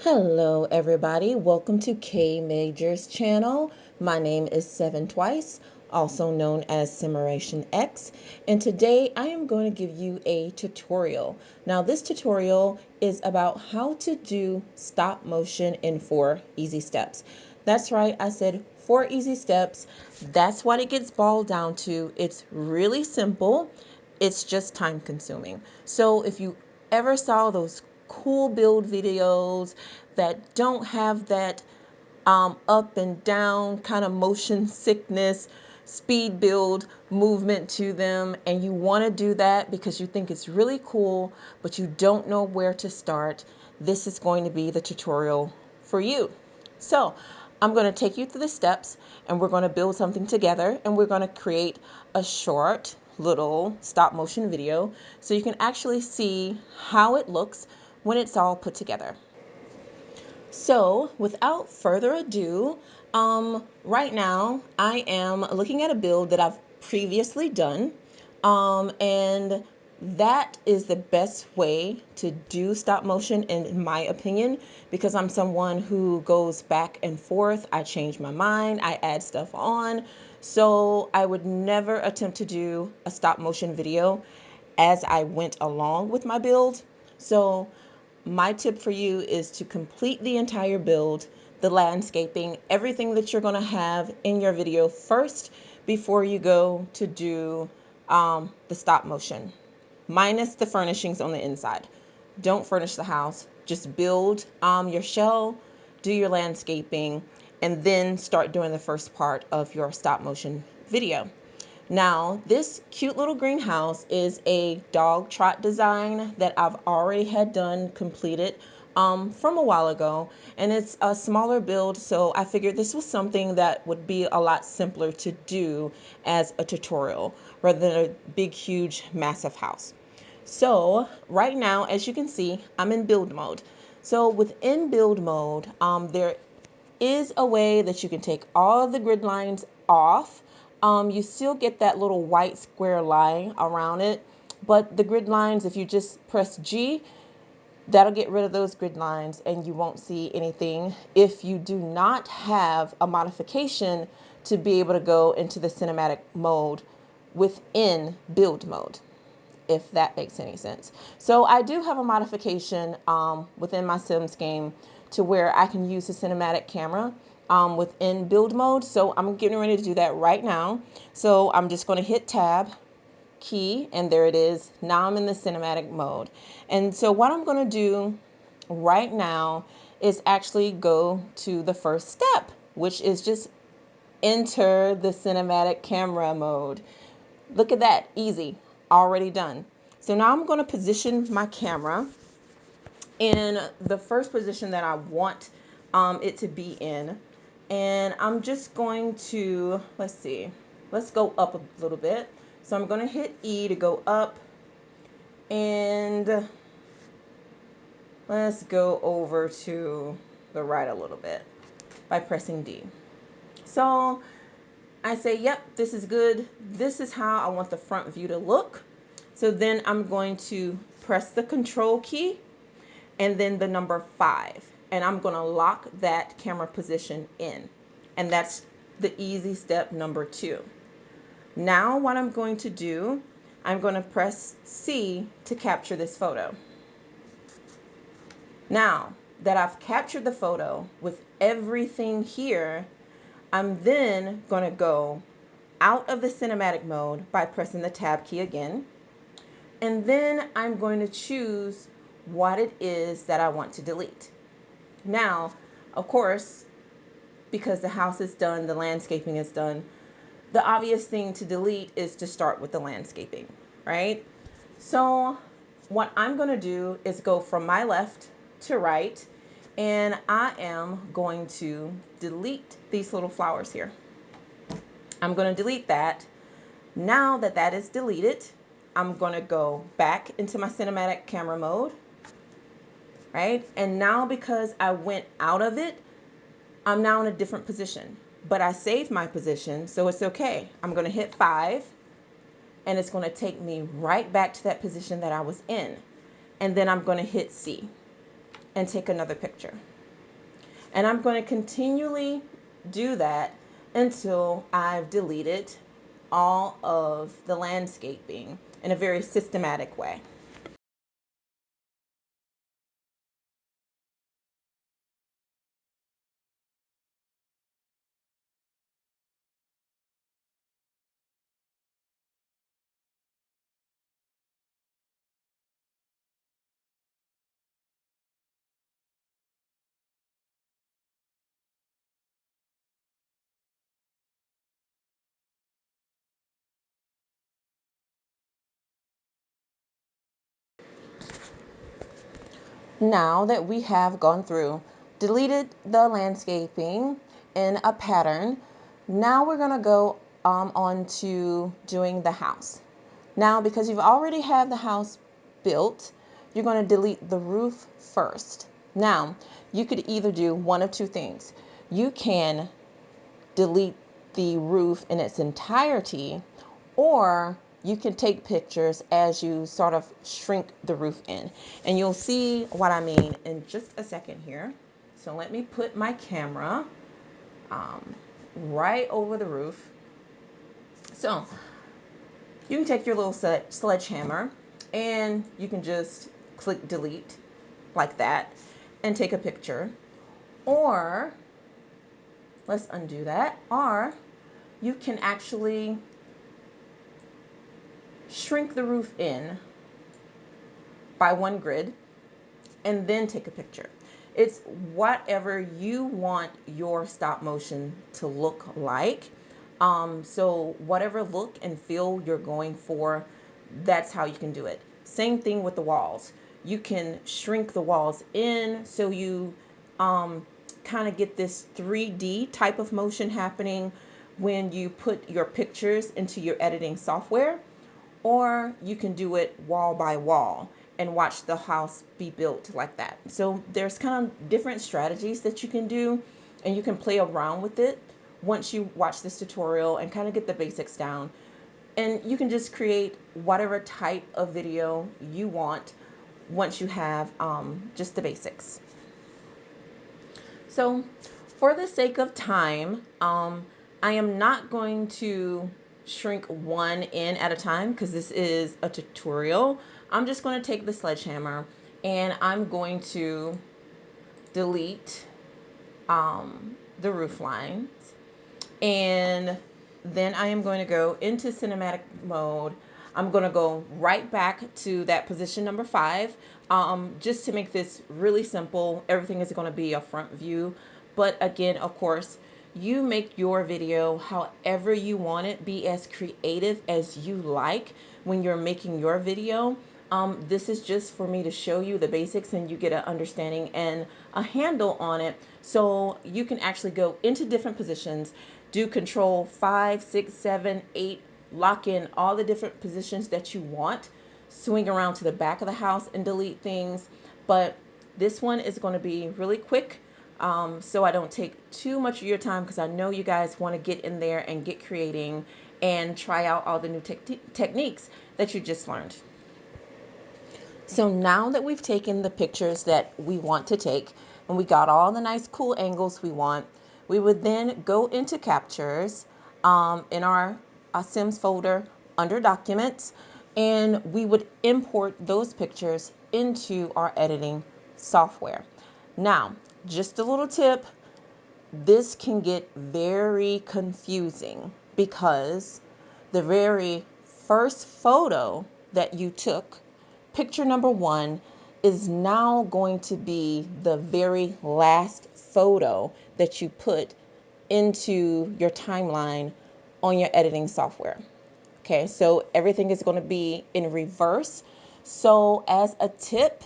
Hello everybody, welcome to K Major's channel. My name is Seven Twice, also known as SimmerationX, and today I am going to give you a tutorial. Now this tutorial is about how to do stop motion in 4 easy steps. That's right, I said 4 easy steps. That's what it gets boiled down to. It's really simple. It's just time consuming. So if you ever saw those cool build videos that don't have that up and down kind of motion sickness, speed build movement to them, and you want to do that because you think it's really cool, but you don't know where to start, this is going to be the tutorial for you. So I'm going to take you through the steps and we're going to build something together, and we're going to create a short little stop motion video so you can actually see how it looks when it's all put together. So without further ado, right now I am looking at a build that I've previously done, and that is the best way to do stop motion in my opinion, because I'm someone who goes back and forth. I change my mind, I add stuff on, so I would never attempt to do a stop motion video as I went along with my build. So my tip for you is to complete the entire build, the landscaping, everything that you're going to have in your video first before you go to do the stop motion, minus the furnishings on the inside. Don't furnish the house. Just build your shell, do your landscaping, and then start doing the first part of your stop motion video. Now, this cute little greenhouse is a dog trot design that I've already had done completed from a while ago, and it's a smaller build, so I figured this was something that would be a lot simpler to do as a tutorial rather than a big, huge, massive house. So right now, as you can see, I'm in build mode. So within build mode, there is a way that you can take all the grid lines off. You still get that little white square line around it, but the grid lines, if you just press G, that'll get rid of those grid lines and you won't see anything if you do not have a modification to be able to go into the cinematic mode within build mode, if that makes any sense. So I do have a modification within my Sims game to where I can use the cinematic camera within build mode. So I'm getting ready to do that right now. So I'm just going to hit tab key, and there it is. Now I'm in the cinematic mode. And so what I'm going to do right now is actually go to the first step, which is just enter the cinematic camera mode. Look at that, easy, already done. So now I'm going to position my camera in the first position that I want it to be in. And I'm just going to, let's go up a little bit. So I'm going to hit E to go up, and let's go over to the right a little bit by pressing D. So I say, yep, this is good. This is how I want the front view to look. So then I'm going to press the control key and then the number 5. And I'm going to lock that camera position in. And that's the easy step number 2. Now what I'm going to do, I'm going to press C to capture this photo. Now that I've captured the photo with everything here, I'm then going to go out of the cinematic mode by pressing the tab key again. And then I'm going to choose what it is that I want to delete. Now, of course, because the house is done, the landscaping is done, the obvious thing to delete is to start with the landscaping, right? So what I'm going to do is go from my left to right, and I am going to delete these little flowers here. I'm going to delete that. Now that that is deleted, I'm going to go back into my cinematic camera mode, right? And now because I went out of it, I'm now in a different position, but I saved my position, so it's okay. I'm going to hit 5, and it's going to take me right back to that position that I was in. And then I'm going to hit C. and take another picture. And I'm going to continually do that until I've deleted all of the landscaping in a very systematic way. Now that we have gone through, deleted the landscaping in a pattern, now we're going to go on to doing the house. Now, because you've already have the house built, you're going to delete the roof first. Now, you could either do one of two things. You can delete the roof in its entirety, or you can take pictures as you sort of shrink the roof in. And you'll see what I mean in just a second here. So let me put my camera right over the roof. So you can take your little sledgehammer and you can just click delete like that and take a picture. Or let's undo that. Or you can actually shrink the roof in by one grid and then take a picture. It's whatever you want your stop motion to look like. So whatever look and feel you're going for, that's how you can do it. Same thing with the walls. You can shrink the walls in so you kind of get this 3D type of motion happening when you put your pictures into your editing software. Or you can do it wall by wall and watch the house be built like that. So there's kind of different strategies that you can do, and you can play around with it once you watch this tutorial and kind of get the basics down. And you can just create whatever type of video you want once you have just the basics. So for the sake of time, I am not going to shrink one in at a time because this is a tutorial. I'm just going to take the sledgehammer and I'm going to delete the roof lines. And then I am going to go into cinematic mode. I'm going to go right back to that position number 5. Just to make this really simple, everything is going to be a front view. But again, of course, you make your video however you want it. Be as creative as you like when you're making your video. This is just for me to show you the basics and you get an understanding and a handle on it. So you can actually go into different positions, do control 5, 6, 7, 8, lock in all the different positions that you want, swing around to the back of the house and delete things. But this one is going to be really quick. So I don't take too much of your time because I know you guys want to get in there and get creating and try out all the new techniques that you just learned. So now that we've taken the pictures that we want to take and we got all the nice cool angles we want, we would then go into captures in our Sims folder under documents, and we would import those pictures into our editing software. Now, just a little tip, this can get very confusing because the very first photo that you took, picture number 1, is now going to be the very last photo that you put into your timeline on your editing software. Okay, so everything is going to be in reverse. So as a tip,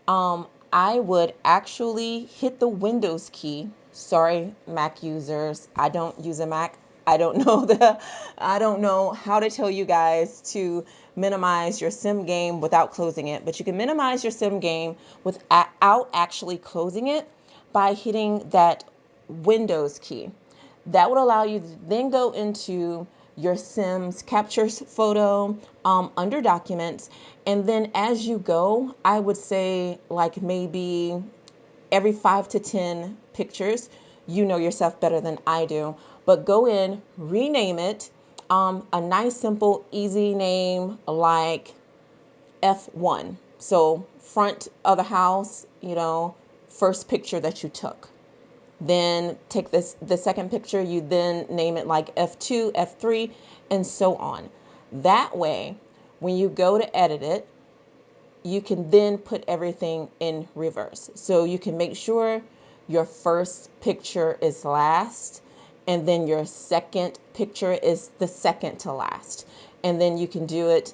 I would actually hit the Windows key. Sorry, Mac users, I don't use a Mac. I don't know how to tell you guys to minimize your sim game without closing it, but you can minimize your sim game without actually closing it by hitting that Windows key. That would allow you to then go into your Sims captures photo under documents. And then as you go, I would say like maybe every 5 to 10 pictures. You know yourself better than I do, but go in, rename it, a nice, simple, easy name like F1. So front of the house, first picture that you took. Then take the second picture, you then name it like F2, F3, and so on. That way, when you go to edit it, you can then put everything in reverse. So you can make sure your first picture is last, and then your second picture is the second to last. And then you can do it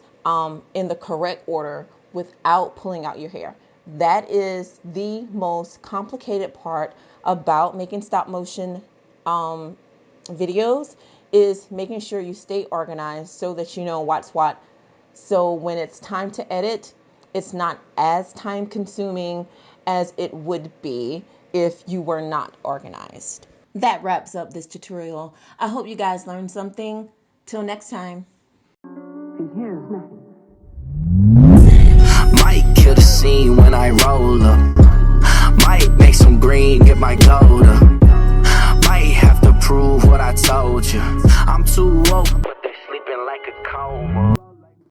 in the correct order without pulling out your hair. That is the most complicated part about making stop motion videos, is making sure you stay organized so that you know what's what. So when it's time to edit, it's not as time consuming as it would be if you were not organized. That wraps up this tutorial. I hope you guys learned something. Till next time. Might kill the scene when I roll up. Might make some green, get my gold up. Might have to prove what I told you. I'm too woke, but they sleeping like a coma.